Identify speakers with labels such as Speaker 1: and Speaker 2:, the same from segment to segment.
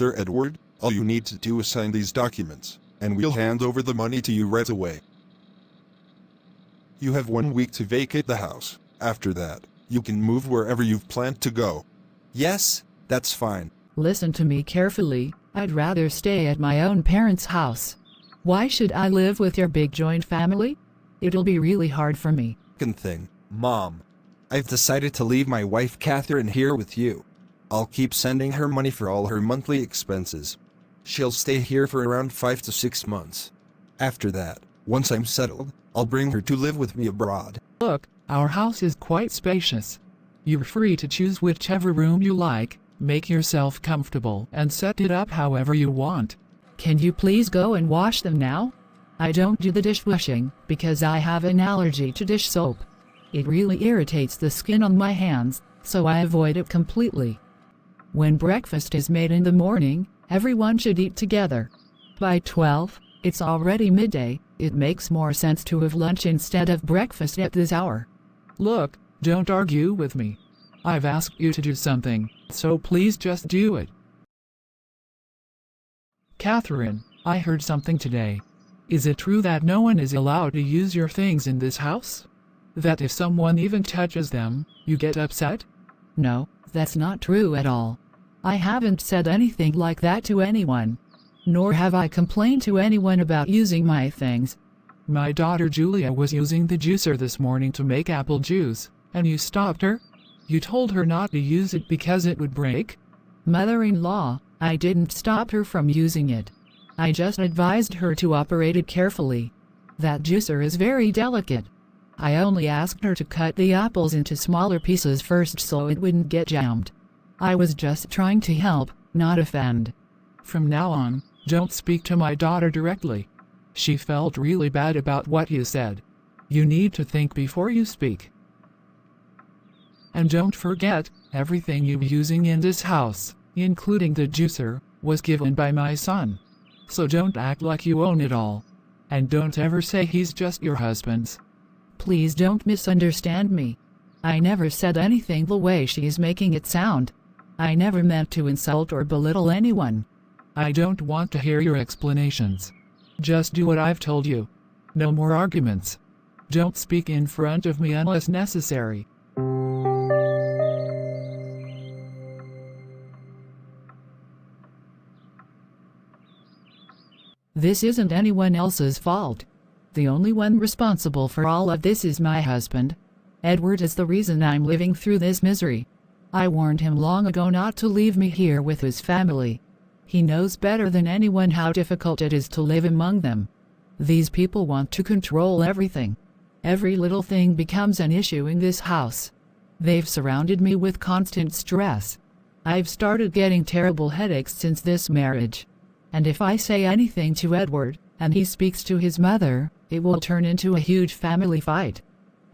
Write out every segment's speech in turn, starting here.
Speaker 1: Sir Edward, all you need to do is sign these documents, and we'll hand over the money to you right away. You have 1 week to vacate the house. After that, you can move wherever you've planned to go.
Speaker 2: Yes, that's fine.
Speaker 3: Listen to me carefully, I'd rather stay at my own parents' house. Why should I live with your big joint family? It'll be really hard for me.
Speaker 2: Second thing, Mom. I've decided to leave my wife Catherine here with you. I'll keep sending her money for all her monthly expenses. She'll stay here for around 5 to 6 months. After that, once I'm settled, I'll bring her to live with me abroad.
Speaker 4: Look, our house is quite spacious. You're free to choose whichever room you like, make yourself comfortable, and set it up however you want.
Speaker 3: Can you please go and wash them now? I don't do the dishwashing because I have an allergy to dish soap. It really irritates the skin on my hands, so I avoid it completely. When breakfast is made in the morning, everyone should eat together. By 12, it's already midday. It makes more sense to have lunch instead of breakfast at this hour.
Speaker 4: Look, don't argue with me. I've asked you to do something, so please just do it. Catherine, I heard something today. Is it true that no one is allowed to use your things in this house? That if someone even touches them, you get upset?
Speaker 3: No, that's not true at all. I haven't said anything like that to anyone. Nor have I complained to anyone about using my things.
Speaker 4: My daughter Julia was using the juicer this morning to make apple juice, and you stopped her? You told her not to use it because it would break?
Speaker 3: Mother-in-law, I didn't stop her from using it. I just advised her to operate it carefully. That juicer is very delicate. I only asked her to cut the apples into smaller pieces first so it wouldn't get jammed. I was just trying to help, not offend.
Speaker 4: From now on, don't speak to my daughter directly. She felt really bad about what you said. You need to think before you speak. And don't forget, everything you're using in this house, including the juicer, was given by my son. So don't act like you own it all. And don't ever say he's just your husband's.
Speaker 3: Please don't misunderstand me. I never said anything the way she's making it sound. I never meant to insult or belittle anyone.
Speaker 4: I don't want to hear your explanations. Just do what I've told you. No more arguments. Don't speak in front of me unless necessary.
Speaker 3: This isn't anyone else's fault. The only one responsible for all of this is my husband. Edward is the reason I'm living through this misery. I warned him long ago not to leave me here with his family. He knows better than anyone how difficult it is to live among them. These people want to control everything. Every little thing becomes an issue in this house. They've surrounded me with constant stress. I've started getting terrible headaches since this marriage. And if I say anything to Edward, and he speaks to his mother, it will turn into a huge family fight.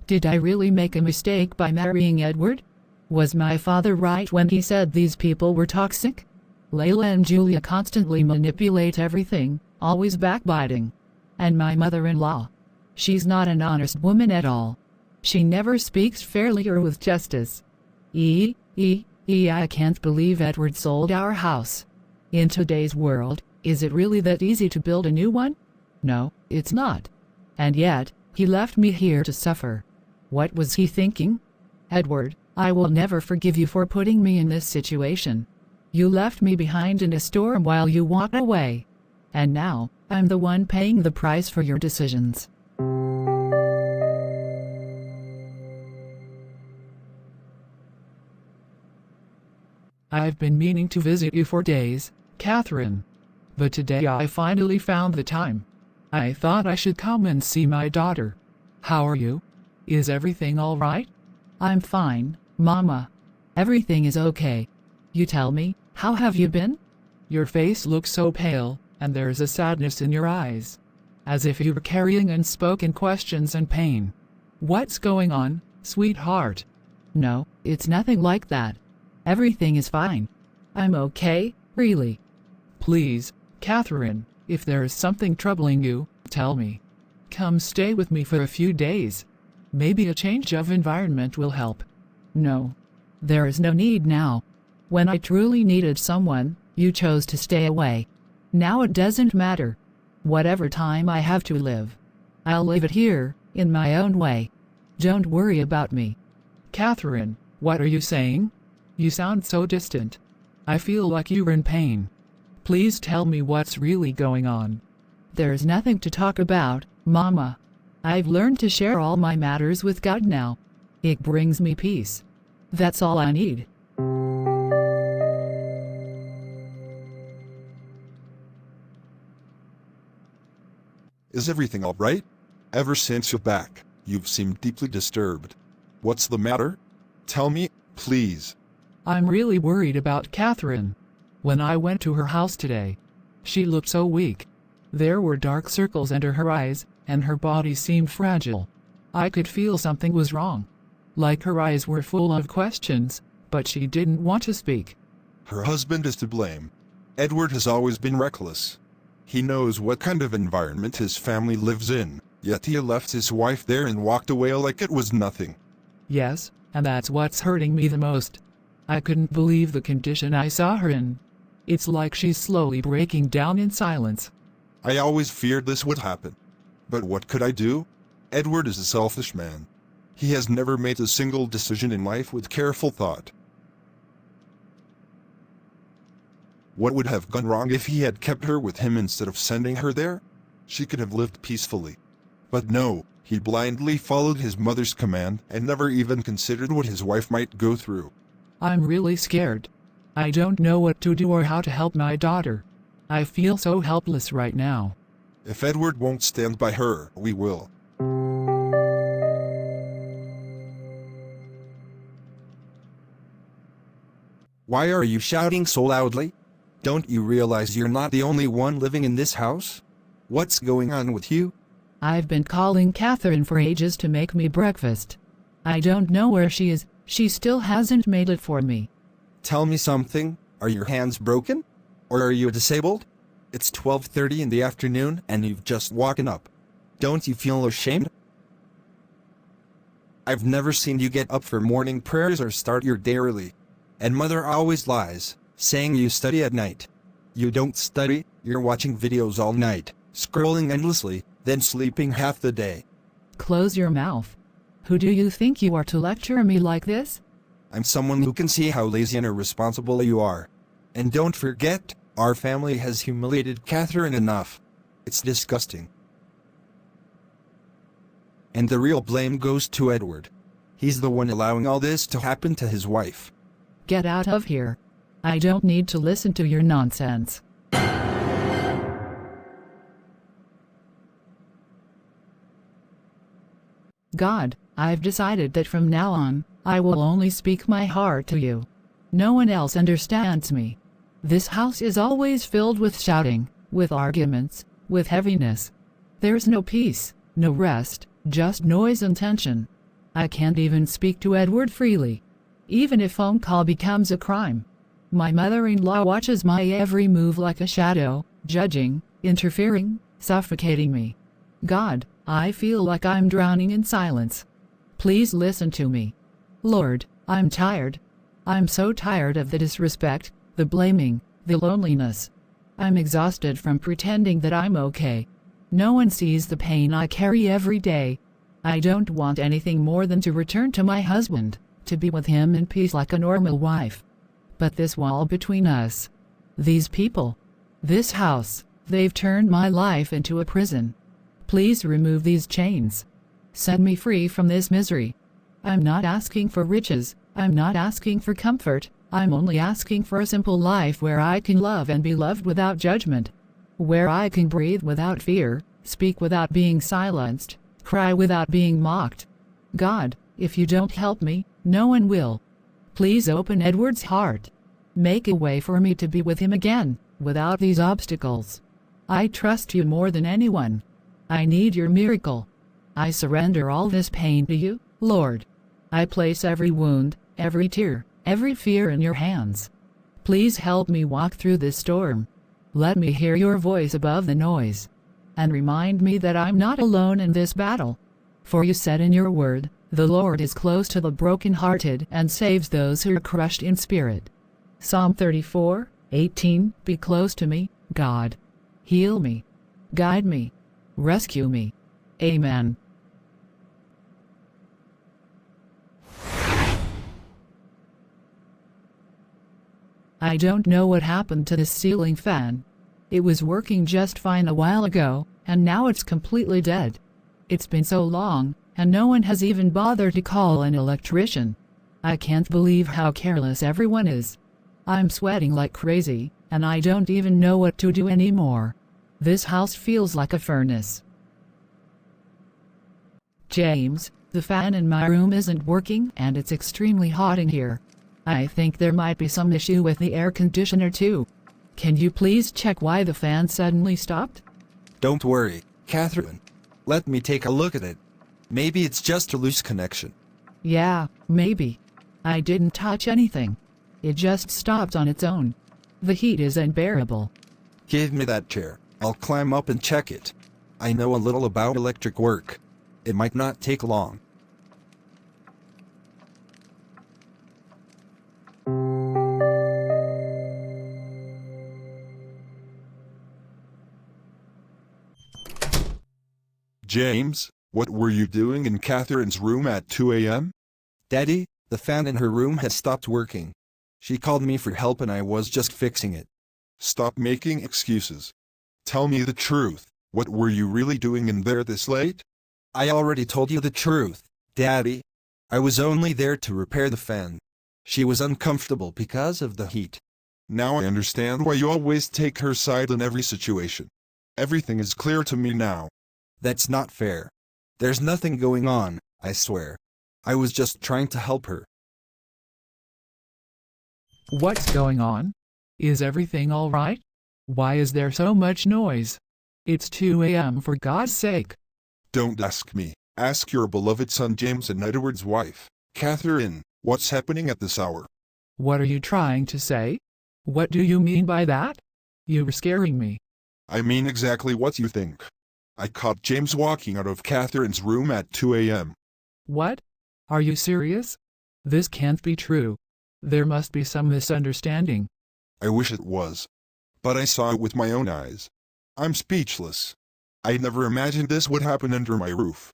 Speaker 3: Did I really make a mistake by marrying Edward? Was my father right when he said these people were toxic? Layla and Julia constantly manipulate everything, always backbiting. And my mother-in-law. She's not an honest woman at all. She never speaks fairly or with justice. I can't believe Edward sold our house. In today's world, is it really that easy to build a new one? No, it's not. And yet, he left me here to suffer. What was he thinking? Edward, I will never forgive you for putting me in this situation. You left me behind in a storm while you walked away. And now, I'm the one paying the price for your decisions.
Speaker 4: I've been meaning to visit you for days, Catherine. But today I finally found the time. I thought I should come and see my daughter. How are you? Is everything all right?
Speaker 3: I'm fine, Mama. Everything is okay. You tell me, how have you been?
Speaker 4: Your face looks so pale, and there's a sadness in your eyes. As if you were carrying unspoken questions and pain. What's going on, sweetheart?
Speaker 3: No, it's nothing like that. Everything is fine. I'm okay, really.
Speaker 4: Please, Catherine, if there is something troubling you, tell me. Come stay with me for a few days. Maybe a change of environment will help.
Speaker 3: No. There is no need now. When I truly needed someone, You chose to stay away. Now it doesn't matter. Whatever time I have to live, I'll live it here, in my own way. Don't worry about me.
Speaker 4: Catherine, what are you saying? You sound so distant. I feel like you're in pain. Please tell me what's really going on.
Speaker 3: There's nothing to talk about, Mama. I've learned to share all my matters with God now. It brings me peace. That's all I need.
Speaker 1: Is everything all right? Ever since you're back, you've seemed deeply disturbed. What's the matter? Tell me, please.
Speaker 4: I'm really worried about Catherine. When I went to her house today, she looked so weak. There were dark circles under her eyes, and her body seemed fragile. I could feel something was wrong. Like her eyes were full of questions, but she didn't want to speak.
Speaker 1: Her husband is to blame. Edward has always been reckless. He knows what kind of environment his family lives in, yet he left his wife there and walked away like it was nothing.
Speaker 4: Yes, and that's what's hurting me the most. I couldn't believe the condition I saw her in. It's like she's slowly breaking down in silence.
Speaker 1: I always feared this would happen. But what could I do? Edward is a selfish man. He has never made a single decision in life with careful thought. What would have gone wrong if he had kept her with him instead of sending her there? She could have lived peacefully. But no, he blindly followed his mother's command and never even considered what his wife might go through.
Speaker 4: I'm really scared. I don't know what to do or how to help my daughter. I feel so helpless right now.
Speaker 1: If Edward won't stand by her, we will.
Speaker 2: Why are you shouting so loudly? Don't you realize you're not the only one living in this house? What's going on with you?
Speaker 3: I've been calling Catherine for ages to make me breakfast. I don't know where she is. She still hasn't made it for me.
Speaker 2: Tell me something. Are your hands broken? Or are you disabled? It's 12:30 in the afternoon and you've just woken up. Don't you feel ashamed? I've never seen you get up for morning prayers or start your day early. And Mother always lies, saying you study at night. You don't study, you're watching videos all night, scrolling endlessly, then sleeping half the day.
Speaker 3: Close your mouth. Who do you think you are to lecture me like this?
Speaker 2: I'm someone who can see how lazy and irresponsible you are. And don't forget, our family has humiliated Catherine enough. It's disgusting. And the real blame goes to Edward. He's the one allowing all this to happen to his wife.
Speaker 3: Get out of here. I don't need to listen to your nonsense. God, I've decided that from now on, I will only speak my heart to you. No one else understands me. This house is always filled with shouting, with arguments, with heaviness. There's no peace, no rest, just noise and tension. I can't even speak to Edward freely. Even if phone call becomes a crime. My mother-in-law watches my every move like a shadow, judging, interfering, suffocating me. God, I feel like I'm drowning in silence. Please listen to me. Lord, I'm tired. I'm so tired of the disrespect, the blaming, the loneliness. I'm exhausted from pretending that I'm okay. No one sees the pain I carry every day. I don't want anything more than to return to my husband, to be with him in peace like a normal wife. But this wall between us, these people, this house, they've turned my life into a prison. Please remove these chains. Set me free from this misery. I'm not asking for riches, I'm not asking for comfort, I'm only asking for a simple life where I can love and be loved without judgment. Where I can breathe without fear, speak without being silenced, cry without being mocked. God, if you don't help me, no one will. Please open Edward's heart. Make a way for me to be with him again, without these obstacles. I trust you more than anyone. I need your miracle. I surrender all this pain to you, Lord. I place every wound, every tear, every fear in your hands. Please help me walk through this storm. Let me hear your voice above the noise. And remind me that I'm not alone in this battle. For you said in your word, the Lord is close to the brokenhearted and saves those who are crushed in spirit. Psalm 34, 18. Be close to me, God. Heal me. Guide me. Rescue me. Amen. I don't know what happened to this ceiling fan. It was working just fine a while ago, and now it's completely dead. It's been so long, and no one has even bothered to call an electrician. I can't believe how careless everyone is. I'm sweating like crazy, and I don't even know what to do anymore. This house feels like a furnace. James, the fan in my room isn't working and it's extremely hot in here. I think there might be some issue with the air conditioner too. Can you please check why the fan suddenly stopped?
Speaker 2: Don't worry, Catherine. Let me take a look at it. Maybe it's just a loose connection.
Speaker 3: Yeah, maybe. I didn't touch anything. It just stopped on its own. The heat is unbearable.
Speaker 2: Give me that chair. I'll climb up and check it. I know a little about electric work. It might not take long.
Speaker 1: James, what were you doing in Catherine's room at 2 a.m.?
Speaker 2: Daddy, the fan in her room has stopped working. She called me for help and I was just fixing it.
Speaker 1: Stop making excuses. Tell me the truth. What were you really doing in there this late?
Speaker 2: I already told you the truth, Daddy. I was only there to repair the fan. She was uncomfortable because of the heat.
Speaker 1: Now I understand why you always take her side in every situation. Everything is clear to me now.
Speaker 2: That's not fair. There's nothing going on, I swear. I was just trying to help her.
Speaker 4: What's going on? Is everything all right? Why is there so much noise? It's 2 a.m. for God's sake.
Speaker 1: Don't ask me. Ask your beloved son James and Edward's wife, Catherine, what's happening at this hour.
Speaker 4: What are you trying to say? What do you mean by that? You're scaring me.
Speaker 1: I mean exactly what you think. I caught James walking out of Catherine's room at 2 a.m.
Speaker 4: What? Are you serious? This can't be true. There must be some misunderstanding.
Speaker 1: I wish it was. But I saw it with my own eyes. I'm speechless. I never imagined this would happen under my roof.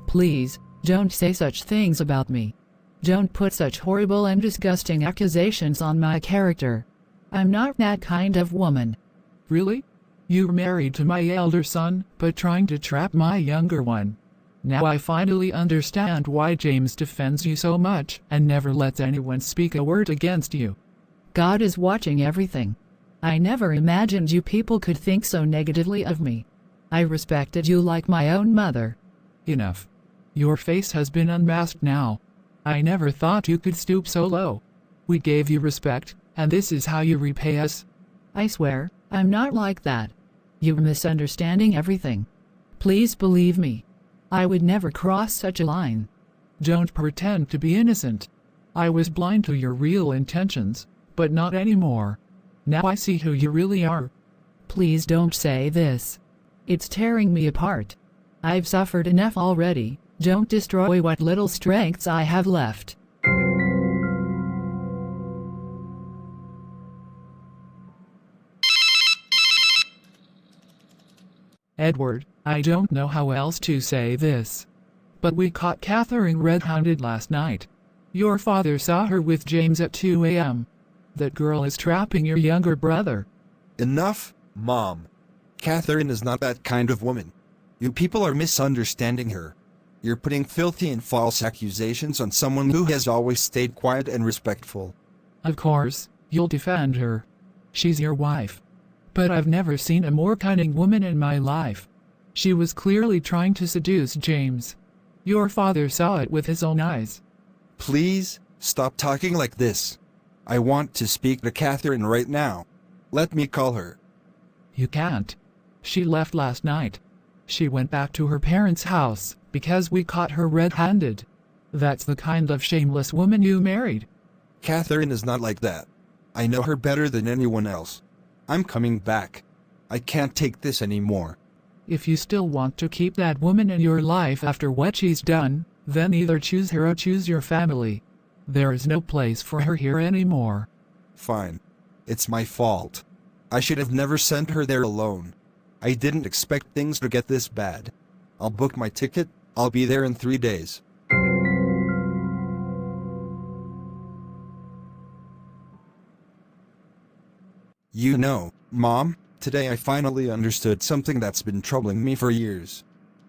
Speaker 3: Please, don't say such things about me. Don't put such horrible and disgusting accusations on my character. I'm not that kind of woman.
Speaker 4: Really? You're married to my elder son, but trying to trap my younger one. Now I finally understand why James defends you so much and never lets anyone speak a word against you.
Speaker 3: God is watching everything. I never imagined you people could think so negatively of me. I respected you like my own mother.
Speaker 4: Enough. Your face has been unmasked now. I never thought you could stoop so low. We gave you respect, and this is how you repay us.
Speaker 3: I swear, I'm not like that. You're misunderstanding everything. Please believe me. I would never cross such a line.
Speaker 4: Don't pretend to be innocent. I was blind to your real intentions, but not anymore. Now I see who you really are.
Speaker 3: Please don't say this. It's tearing me apart. I've suffered enough already. Don't destroy what little strengths I have left.
Speaker 4: Edward, I don't know how else to say this. But we caught Catherine red-handed last night. Your father saw her with James at 2 a.m. That girl is trapping your younger brother.
Speaker 2: Enough, Mom. Catherine is not that kind of woman. You people are misunderstanding her. You're putting filthy and false accusations on someone who has always stayed quiet and respectful.
Speaker 4: Of course, you'll defend her. She's your wife. But I've never seen a more cunning woman in my life. She was clearly trying to seduce James. Your father saw it with his own eyes.
Speaker 2: Please, stop talking like this. I want to speak to Catherine right now. Let me call her.
Speaker 4: You can't. She left last night. She went back to her parents' house because we caught her red-handed. That's the kind of shameless woman you married.
Speaker 2: Catherine is not like that. I know her better than anyone else. I'm coming back. I can't take this anymore.
Speaker 4: If you still want to keep that woman in your life after what she's done, then either choose her or choose your family. There is no place for her here anymore.
Speaker 2: Fine. It's my fault. I should have never sent her there alone. I didn't expect things to get this bad. I'll book my ticket. I'll be there in 3 days. You know, Mom, today I finally understood something that's been troubling me for years.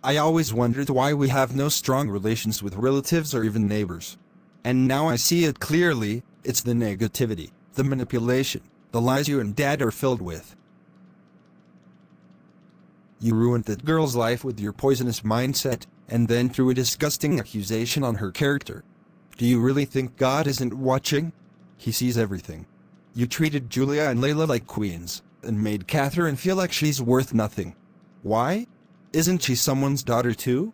Speaker 2: I always wondered why we have no strong relations with relatives or even neighbors. And now I see it clearly. It's the negativity, the manipulation, the lies you and Dad are filled with. You ruined that girl's life with your poisonous mindset, and then threw a disgusting accusation on her character. Do you really think God isn't watching? He sees everything. You treated Julia and Layla like queens, and made Catherine feel like she's worth nothing. Why? Isn't she someone's daughter too?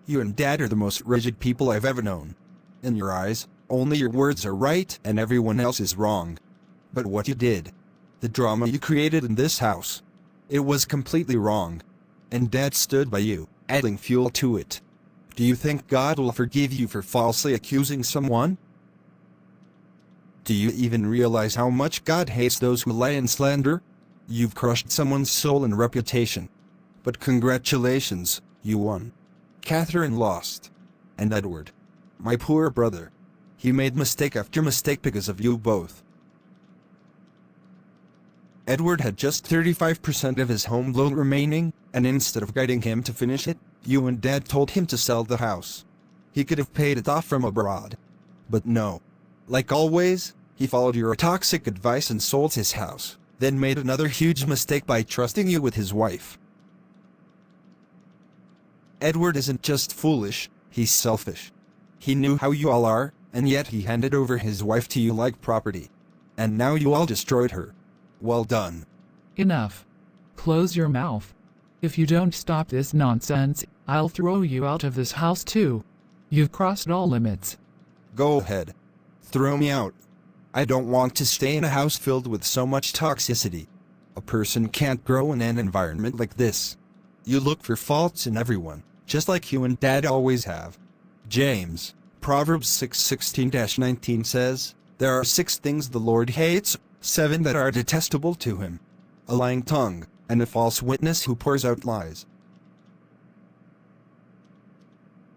Speaker 2: You and Dad are the most rigid people I've ever known. In your eyes, only your words are right and everyone else is wrong. But what you did, the drama you created in this house, it was completely wrong. And Dad stood by you, adding fuel to it. Do you think God will forgive you for falsely accusing someone? Do you even realize how much God hates those who lie and slander? You've crushed someone's soul and reputation. But congratulations, you won. Catherine lost. And Edward, my poor brother, he made mistake after mistake because of you both. Edward had just 35% of his home loan remaining, and instead of guiding him to finish it, you and Dad told him to sell the house. He could have paid it off from abroad. But no. Like always, he followed your toxic advice and sold his house, then made another huge mistake by trusting you with his wife. Edward isn't just foolish, he's selfish. He knew how you all are, and yet he handed over his wife to you like property. And now you all destroyed her. Well done.
Speaker 4: Enough. Close your mouth. If you don't stop this nonsense, I'll throw you out of this house too. You've crossed all limits.
Speaker 2: Go ahead. Throw me out. I don't want to stay in a house filled with so much toxicity. A person can't grow in an environment like this. You look for faults in everyone, just like you and Dad always have. James, Proverbs 6:16-19 says, "There are 6 things the Lord hates, 7 that are detestable to him: a lying tongue, and a false witness who pours out lies."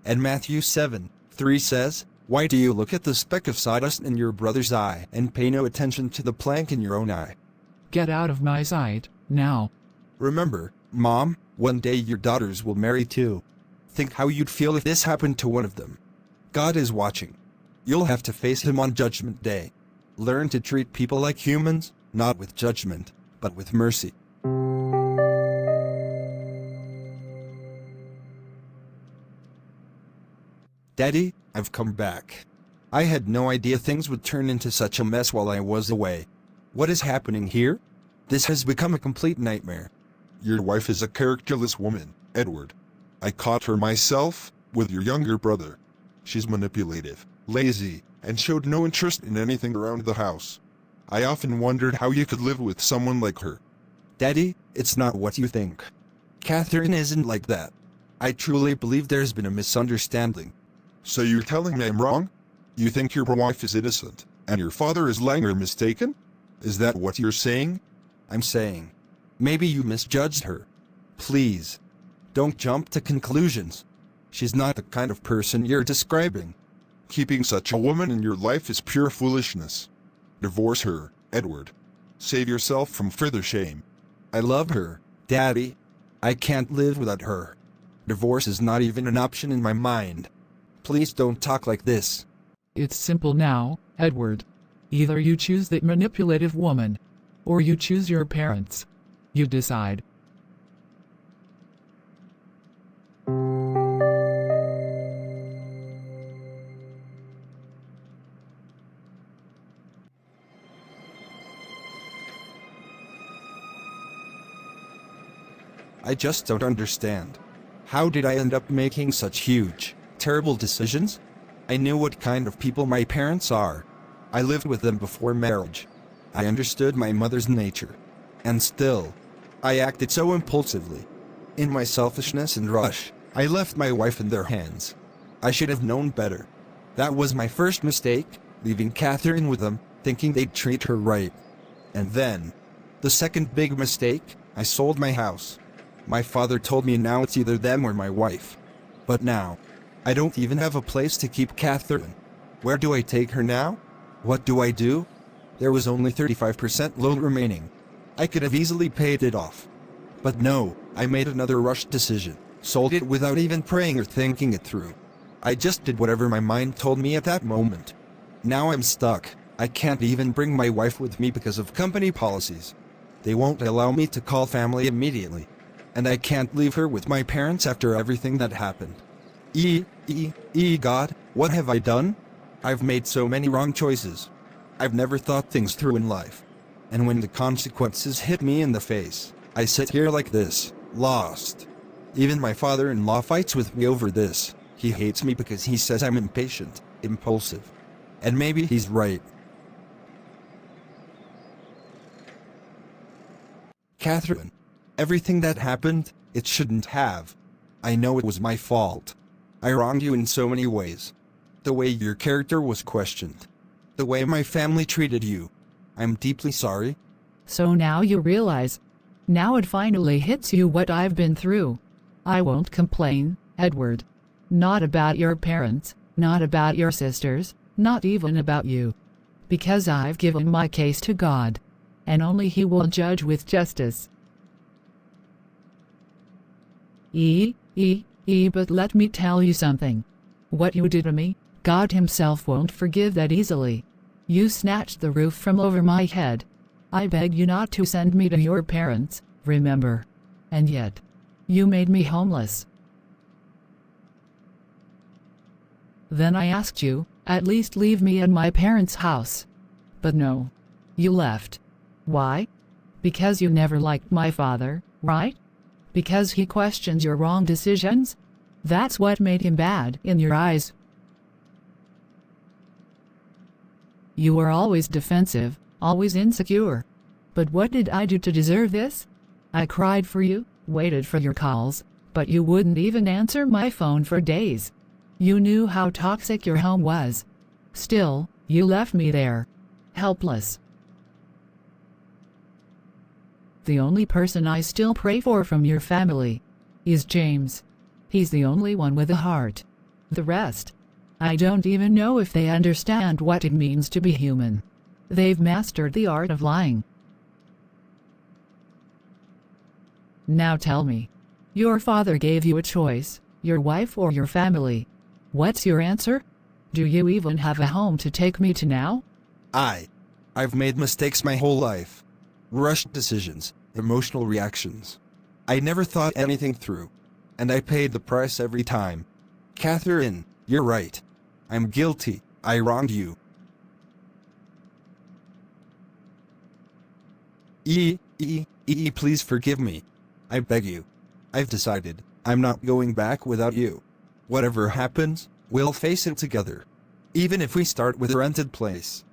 Speaker 2: And Matthew 7:3 says, "Why do you look at the speck of sawdust in your brother's eye and pay no attention to the plank in your own eye?"
Speaker 4: Get out of my sight, now.
Speaker 2: Remember, Mom, one day your daughters will marry too. Think how you'd feel if this happened to one of them. God is watching. You'll have to face him on Judgment Day. Learn to treat people like humans, not with judgment, but with mercy. Daddy, I've come back. I had no idea things would turn into such a mess while I was away. What is happening here? This has become a complete nightmare.
Speaker 1: Your wife is a characterless woman, Edward. I caught her myself, with your younger brother. She's manipulative, lazy, and showed no interest in anything around the house. I often wondered how you could live with someone like her.
Speaker 2: Daddy, it's not what you think. Catherine isn't like that. I truly believe there's been a misunderstanding.
Speaker 1: So you're telling me I'm wrong? You think your wife is innocent, and your father is lying or mistaken? Is that what you're saying?
Speaker 2: I'm saying, maybe you misjudged her. Please, don't jump to conclusions. She's not the kind of person you're describing.
Speaker 1: Keeping such a woman in your life is pure foolishness. Divorce her, Edward. Save yourself from further shame.
Speaker 2: I love her, Daddy. I can't live without her. Divorce is not even an option in my mind. Please don't talk like this.
Speaker 4: It's simple now, Edward. Either you choose that manipulative woman, or you choose your parents. You decide.
Speaker 2: I just don't understand. How did I end up making such huge, terrible decisions? I knew what kind of people my parents are. I lived with them before marriage. I understood my mother's nature. And still, I acted so impulsively. In my selfishness and rush, I left my wife in their hands. I should have known better. That was my first mistake, leaving Catherine with them, thinking they'd treat her right. And then, the second big mistake, I sold my house. My father told me now it's either them or my wife. But now, I don't even have a place to keep Catherine. Where do I take her now? What do I do? There was only 35% loan remaining. I could have easily paid it off. But no, I made another rushed decision, sold it without even praying or thinking it through. I just did whatever my mind told me at that moment. Now I'm stuck. I can't even bring my wife with me because of company policies. They won't allow me to call family immediately. And I can't leave her with my parents after everything that happened. God, what have I done? I've made so many wrong choices. I've never thought things through in life. And when the consequences hit me in the face, I sit here like this, lost. Even my father-in-law fights with me over this. He hates me because he says I'm impatient, impulsive. And maybe he's right. Catherine, everything that happened, it shouldn't have. I know it was my fault. I wronged you in so many ways. The way your character was questioned. The way my family treated you. I'm deeply sorry.
Speaker 3: So now you realize. Now it finally hits you what I've been through. I won't complain, Edward. Not about your parents, not about your sisters, not even about you. Because I've given my case to God. And only He will judge with justice. But let me tell you something. What you did to me, God Himself won't forgive that easily. You snatched the roof from over my head. I beg you not to send me to your parents, remember. And yet, you made me homeless. Then I asked you, at least leave me in my parents' house. But no. You left. Why? Because you never liked my father, right? Because he questions your wrong decisions? That's what made him bad in your eyes. You were always defensive, always insecure. But what did I do to deserve this? I cried for you, waited for your calls, but you wouldn't even answer my phone for days. You knew how toxic your home was. Still, you left me there, helpless. The only person I still pray for from your family is James. He's the only one with a heart. The rest, I don't even know if they understand what it means to be human. They've mastered the art of lying. Now tell me. Your father gave you a choice, your wife or your family. What's your answer? Do you even have a home to take me to now?
Speaker 2: I've made mistakes my whole life. Rushed decisions, emotional reactions. I never thought anything through. And I paid the price every time. Catherine, you're right. I'm guilty. I wronged you. Please forgive me. I beg you. I've decided, I'm not going back without you. Whatever happens, we'll face it together. Even if we start with a rented place.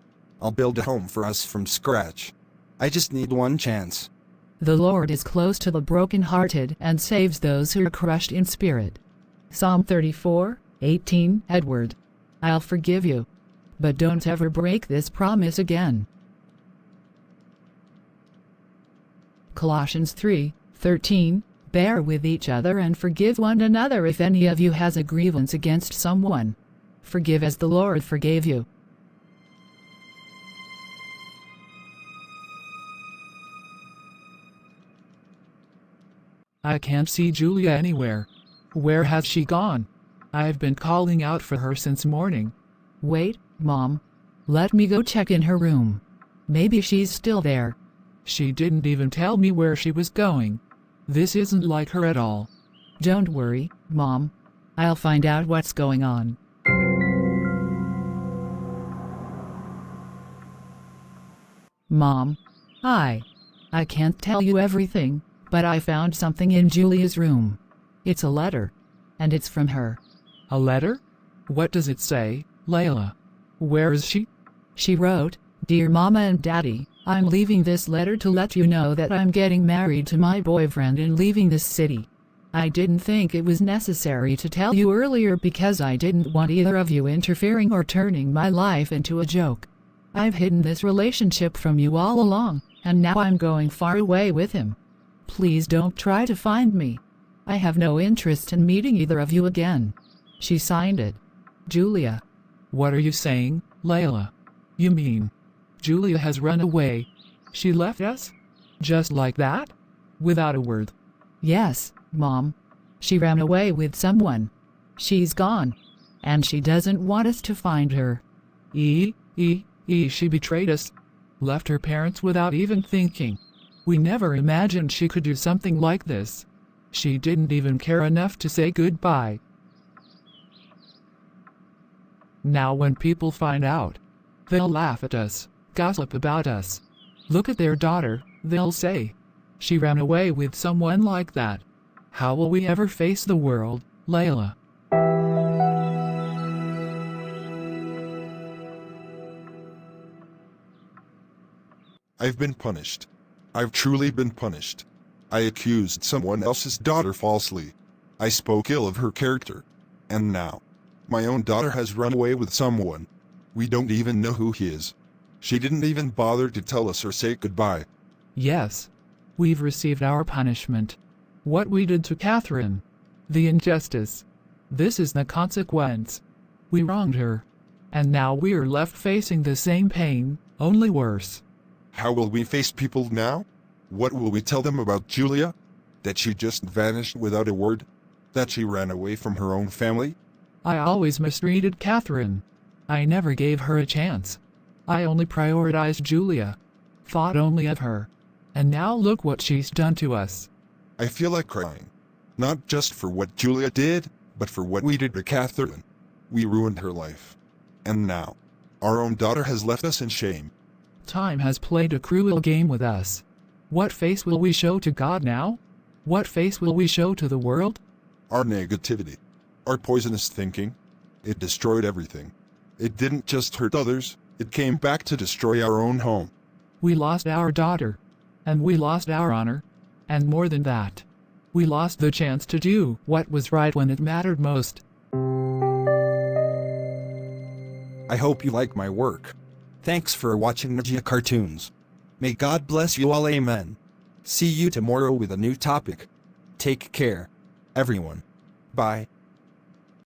Speaker 2: I'll build a home for us from scratch. I just need one chance.
Speaker 3: The Lord is close to the brokenhearted and saves those who are crushed in spirit. Psalm 34:18. Edward, I'll forgive you. But don't ever break this promise again. Colossians 3:13. Bear with each other and forgive one another if any of you has a grievance against someone. Forgive as the Lord forgave you.
Speaker 4: I can't see Julia anywhere. Where has she gone? I've been calling out for her since morning.
Speaker 3: Wait, Mom. Let me go check in her room. Maybe she's still there.
Speaker 4: She didn't even tell me where she was going. This isn't like her at all.
Speaker 3: Don't worry, Mom. I'll find out what's going on. Mom. Hi. I can't tell you everything, but I found something in Julia's room. It's a letter. And it's from her.
Speaker 4: A letter? What does it say, Layla? Where is she?
Speaker 3: She wrote, Dear Mama and Daddy, I'm leaving this letter to let you know that I'm getting married to my boyfriend and leaving this city. I didn't think it was necessary to tell you earlier because I didn't want either of you interfering or turning my life into a joke. I've hidden this relationship from you all along, and now I'm going far away with him. Please don't try to find me. I have no interest in meeting either of you again. She signed it. Julia.
Speaker 4: What are you saying, Layla? You mean Julia has run away? She left us? Just like that? Without a word?
Speaker 3: Yes, Mom. She ran away with someone. She's gone. And she doesn't want us to find her.
Speaker 4: She betrayed us. Left her parents without even thinking. We never imagined she could do something like this. She didn't even care enough to say goodbye. Now when people find out, they'll laugh at us, gossip about us. Look at their daughter, they'll say. She ran away with someone like that. How will we ever face the world, Layla?
Speaker 1: I've been punished. I've truly been punished. I accused someone else's daughter falsely. I spoke ill of her character. And now, my own daughter has run away with someone. We don't even know who he is. She didn't even bother to tell us or say goodbye.
Speaker 4: Yes. We've received our punishment. What we did to Catherine. The injustice. This is the consequence. We wronged her. And now we're left facing the same pain, only worse.
Speaker 1: How will we face people now? What will we tell them about Julia? That she just vanished without a word? That she ran away from her own family?
Speaker 4: I always mistreated Catherine. I never gave her a chance. I only prioritized Julia. Thought only of her. And now look what she's done to us.
Speaker 1: I feel like crying. Not just for what Julia did, but for what we did to Catherine. We ruined her life. And now, our own daughter has left us in shame.
Speaker 4: Time has played a cruel game with us. What face will we show to God now? What face will we show to the world?
Speaker 1: Our negativity. Our poisonous thinking. It destroyed everything. It didn't just hurt others, it came back to destroy our own home.
Speaker 4: We lost our daughter. And we lost our honor. And more than that, we lost the chance to do what was right when it mattered most.
Speaker 2: I hope you like my work. Thanks for watching Najja Cartoons. May God bless you all, amen. See you tomorrow with a new topic. Take care, everyone. Bye.